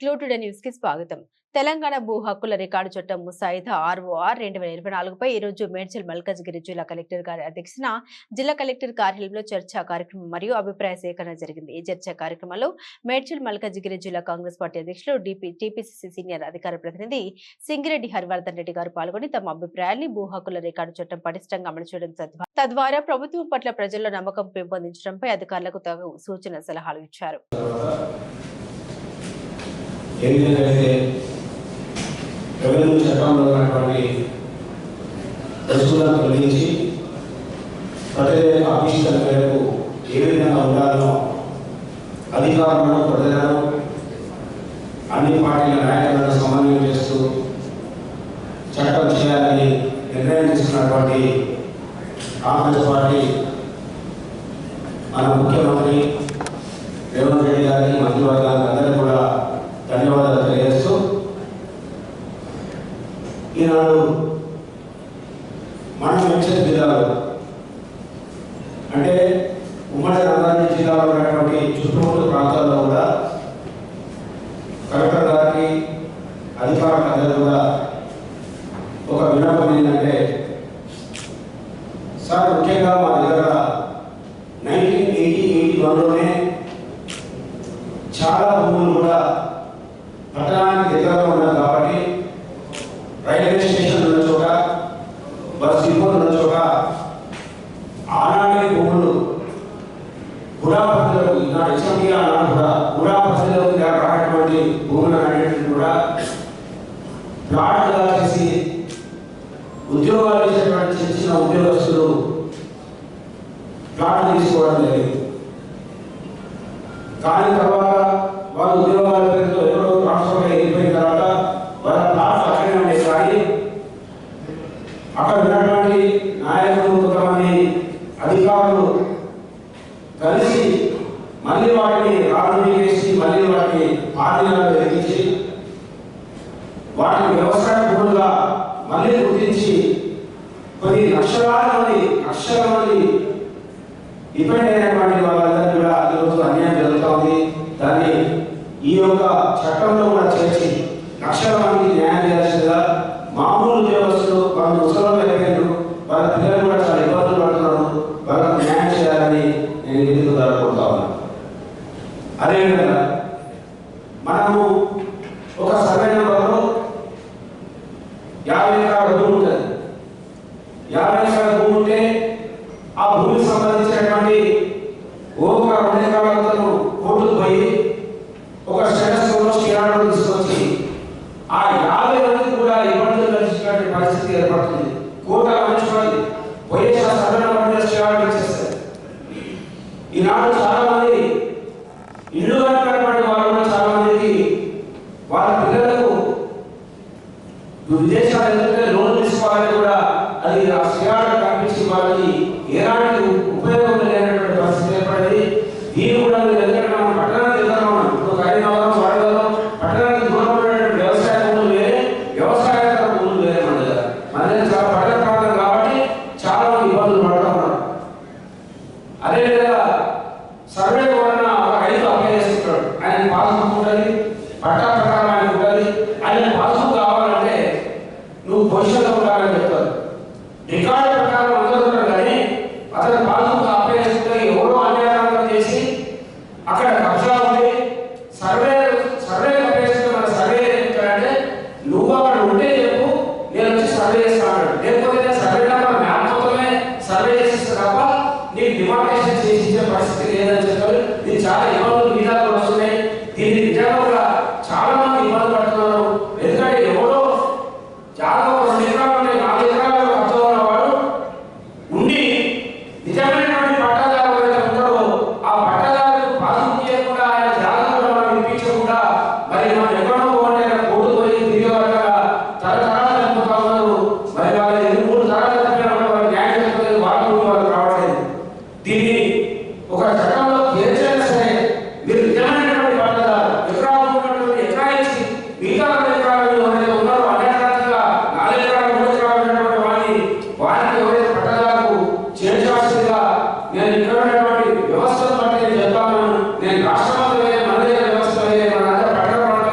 క్లూటుడే news కి స్వాగతం. తెలంగాణ భూ హక్కుల రికార్డు చట్టం ముసాయిదా ROR 2024పై ఈ రోజు మేడ్చల్ మల్కాజ్గిరి జిల్లా కలెక్టర్ గారి అధ్యక్షతన జిల్లా కలెక్టర్ కార్యాలయంలో చర్చా కార్యక్రమం మరియు అభిప్రాయ సేకరణ జరిగింది. ఈ చర్చా కార్యక్రమంలో మేడ్చల్ మల్కాజ్గిరి జిల్లా కాంగ్రెస్ పార్టీ అధ్యక్షులు టీపీసీసీ సీనియర్ అధికార ప్రతినిధి సింగిరెడ్డి హరివర్ధన్ రెడ్డి గారు పాల్గొని తమ అభిప్రాయాన్ని భూ హక్కుల రికార్డు చట్టం పటిష్టంగా అమలు చేయడం తద్వారా ప్రభుత్వం పట్ల ప్రజల్లో నమ్మకం పెంపొందించడంపై అధికారులకు తగు సూచన సలహాలు ఇచ్చారు. ఏ విధంగా అయితే రెవెన్యూ చట్టంలో ఉన్నటువంటి దశలను తొలగించి ప్రజల అభిష్టాల మేరకు ఏ విధంగా ఉండాలో అధికారులను ప్రజలను అన్ని పార్టీల నాయకులను సమన్వయం చేస్తూ చట్టం చేయాలని నిర్ణయం తీసుకున్నటువంటి కాంగ్రెస్ పార్టీ మన ముఖ్యమంత్రి రేవంత్ రెడ్డి గారికి మంత్రివర్గానికి అందరికీ కూడా ధన్యవాదాలు తెలియజేస్తూ ఈనాడు మన మేడ్చల్ జిల్లాలో అంటే ఉమ్మడి రంగారెడ్డి జిల్లాలో ఉన్నటువంటి చుట్టుముట్టు ప్రాంతాల్లో కూడా కలెక్టర్ గారికి అధికారులందరూ కూడా ఒక విన్నపం ఏంటంటే సార్ ముఖ్యంగా మా దగ్గర 1981లోనే చాలా భూములు కూడా పట్టణానికి దగ్గరలో ఉన్నాయి కాబట్టి రైల్వే స్టేషన్ ఉన్న చోట బస్ డిపో ఉన్న చోట ఆనాటి భూములు గుడా పరిధిలోకి ఈనాడు ఎస్ఎంటీ ఆనాడు కూడా గుడా పరిధిలోకి రానటువంటి భూములు అనేటివి కూడా ప్లాట్గా చేసి ఉద్యోగాలు చేసేటువంటి చిన్న చిన్న ఉద్యోగస్తులు ప్లాట్లు తీసుకోవడం జరిగింది. కానీ తర్వాత వాళ్ళ ఉద్యోగాల పేరుతో ఎవరో ట్రాన్స్ఫర్ అయిపోయిన తర్వాత వాళ్ళ ప్లాట్స్ అక్కడే ఉండే కానీ అక్కడ ఉన్నటువంటి నాయకులు కొంతమంది అధికారులు కలిసి మళ్ళీ వాటిని రాళ్ళు వేసి మళ్ళీ వాటిని పార్టీలను ఎదిగించి వాటిని వ్యవసాయ భూములుగా మళ్ళీ గుర్తించి కొన్ని లక్షల మంది డిపెండ్ అయినటువంటి వాళ్ళందరికీ కూడా ఈరోజు అన్యాయం జరుగుతుంది. దాన్ని ఈ యొక్క చట్టంలో కూడా చేర్చి లక్షల మందికి న్యాయం చేయాల్సిందిగా మామూలు ఉద్యోగస్తులు వాళ్ళు ముసలు అయిపోయారు, వాళ్ళ పిల్లలు కూడా చాలా ఇబ్బందులు పడుతున్నారు, వాళ్ళకు న్యాయం చేయాలని నేను ఎందుకు కోరుతా ఉన్నాను. అదేవిధంగా మనము ఒక సర్వే నెంబర్లో 50 ఎకరాల భూమి ఉంటుంది. 50 ఎకరాల భూమి ఉంటే ఆ భూమికి సంబంధించినటువంటి ఒక 2 ఎకరాలతో కోర్టుకు పోయి ఒక స్టేటస్ తీసుకొచ్చి ఆ 50 మందికి కూడా ఇబ్బందులు కలిసినటువంటి పరిస్థితి ఏర్పడుతుంది. కోర్టు అమర్చుకోవాలి పోయే సభ్యుల చేయాలని చేస్తారు. ఈనాడు చాలా మంది ఇల్లు కట్టినటువంటి వాళ్ళు కూడా చాలా మందికి వాళ్ళ పిల్లలకు విదేశాలు ఎందుకంటే లోన్ తీసుకోవాలని కూడా అది ఆ శ్రేయాలు కనిపించి వాళ్ళకి ఎలాంటి ఉపయోగం లేనటువంటి పరిస్థితి ఏర్పడింది. దీని కూడా ఎందుకంటే మనం పట్టణానికి వెళ్తాం, ఇప్పుడు కరీంనగర్ వరంగల్ పట్టణానికి దూరం ఉన్నటువంటి వ్యవసాయ భూములు వేరే, వ్యవసాయేతర భూములు వేరే. మన దగ్గర చాలా పట్టణ ప్రాంతం కాబట్టి చాలా మంది ఇబ్బందులు పడుతూ ఉన్నారు. అదేవిధంగా సర్వే వలన ఒక రైతు అప్లై చేసుకుంటాడు, ఆయన పాస్బుక్ ఉంటుంది, పట్టా ప్రకారం ఆయన ఉంటుంది. ఆయన పాస్బుక్ కావాలంటే నువ్వు పొజిషన్లో ఉండాలని చెప్తారు. రికార్డు ప్రకారం అందరూ ఉంటారు కానీ అతను పాస్బుక్ అప్లై చేసుకుంటే ఎవరో అన్యాయం చేసి అక్కడ కబ్జా ఉంది. సర్వే అప్లై చేసుకుంటే మన సర్వే అంటే నువ్వు అక్కడ ఉంటే చెప్పు, నేను వచ్చి సర్వే చేస్తాను. లేకపోతే నేను సర్వే నెంబర్ మ్యాప్ మొత్తమే సర్వే చేసిస్తే తప్ప నీకు డిమార్కేషన్ చేసి ఇచ్చే పరిస్థితి లేదని చెప్పారు. ఇది చాలా ఇబ్బందులు విధాలు వస్తున్నాయి. దీన్ని నిజంగా కూడా చాలా మంది ఇబ్బంది పడుతున్నారు. ఎందుకంటే ఎవరో చాలా 2 ఎకరాలు 4 ఎకరాలు కబ్జా ఉన్నవాడు ఉండి నిజమైనటువంటి పట్టాదారు ఉంటారో ఆ పట్టాదారులకు పాస్బుక్ చేయకుండా ఆయన జాగ్రత్తగా మనం ఇప్పించకుండా మరి మనం ఎక్కడో పోతే కోర్టు పోయి తిరిగి వాళ్ళ తరతరాలు చనిపోతా ఉన్నారు. మరి వాళ్ళ 3 తరాలు చనిపోయిన వాళ్ళు న్యాయం చెప్పలేదు, వాళ్ళు రావట్లేదు. దీన్ని ఒక చట్టంలో చేర్చైనా సరే మీరు నిజమైనటువంటి పట్టాదారు ఎకరాలు ఉన్నటువంటి ఎకరా ఇచ్చి మిగతా 2 ఎకరాలు ఎవరైతే ఉన్నారో అన్యాయంగా 4 ఎకరాలు 3 ఎకరాలు ఉన్నటువంటి వారికి ఎవరైతే పట్టదారులకు చేర్చాల్సిందిగా నేను ఇక్కడ ఉన్నటువంటి వ్యవస్థను బట్టి నేను చెప్తాను. నేను రాష్ట్రంలో మన దగ్గర వ్యవస్థ మన పట్టణ ప్రాంతం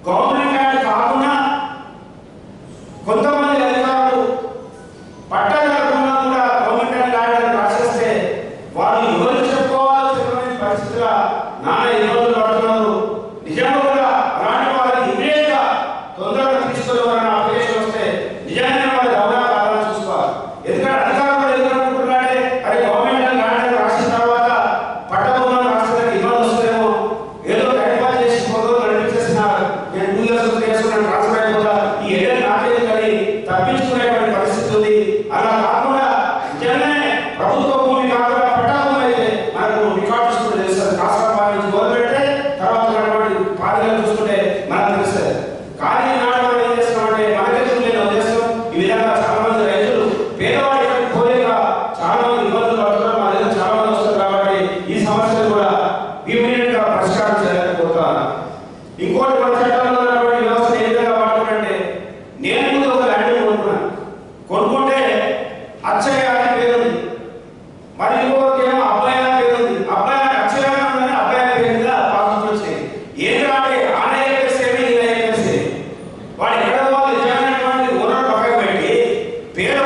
గవర్నమెంట్ ల్యాండ్ కాకుండా కొంతమంది అధికారులు పట్టణంలో కూడా గవర్నమెంట్ ల్యాండ్ రాసేస్తే వాళ్ళు ఎవరు చెప్పుకోవాల్సిన పరిస్థితుల నాన్న ఇబ్బందులు పడుతున్నారు. నిజంగా కూడా అలాంటి వారికి ఇమీడియట్ గా తొందరగా తీసుకోవాలన్న అప్లికేషన్ వస్తే నిజంగానే వారి అవునా కావాలని చూసుకోవాలి. ఎందుకంటే అధికారులు ఎదుర్కొంటున్నాడే అది గవర్నమెంట్ ల్యాండ్ రాసిన తర్వాత పట్టభూములను రాష్ట్రానికి ఇబ్బంది వస్తుందేమో, ఏదో టైంపాస్ చేసి పోదో నడిపించేస్తున్నారు. నేను 2 years 3 years ట్రాన్స్ఫర్ అయిపోతా ఈ ఏరియా నాకేది కానీ తప్పించుకునేటువంటి పరిస్థితి ఉంది. అలా కాకుండా నిజంగానే ప్రభుత్వ భూమి కాకుండా పట్టభూమి అయితే మనకు రికార్డు చూసుకుంటే తెలుస్తుంది. కాస్త నుంచి మొదలుపెడితే తర్వాత పాదలు చూసుకుంటే మనకు తెలుస్తుంది. కానీ ఈనాడు మనం ఏం చేస్తున్నామంటే మనకే నేను ఉద్దేశం ఈ విధంగా చాలా మంది రైతులు పేదవాడి కోరిక చాలా మంది ఇబ్బందులు పడుతున్నారు. మన దగ్గర చాలా మంది వస్తారు. కాబట్టి ఈ సమస్యలు కూడా ఇమీడియట్ గా పరిష్కారం చేయలేకపోతున్నారు. ఇంకోటి మన చట్టంలో ఉన్నటువంటి వ్యవస్థ ఏ విధంగా వాడుతుందంటే నేను ముందు ఒక ల్యాండ్ కొనుక్కున్నాను. కొనుక్కుంటే అచ్చయ్య అనే పేరు ఉంది, మరి ఇంకొకరికేమో అబ్బాయి అనే పేరు ఉంది. అబ్బాయి అచ్చయ్య ఉందని అబ్బాయి అనే పేరు మీద పాస్బుక్ వచ్చినాయి. ఏంటంటే ఆనే చెప్పేసేవి ఇలా చెప్పేసేవి వాడు ఎక్కడ వాళ్ళు నిజమైనటువంటి ఓనర్ పక్కన పెట్టి పేరు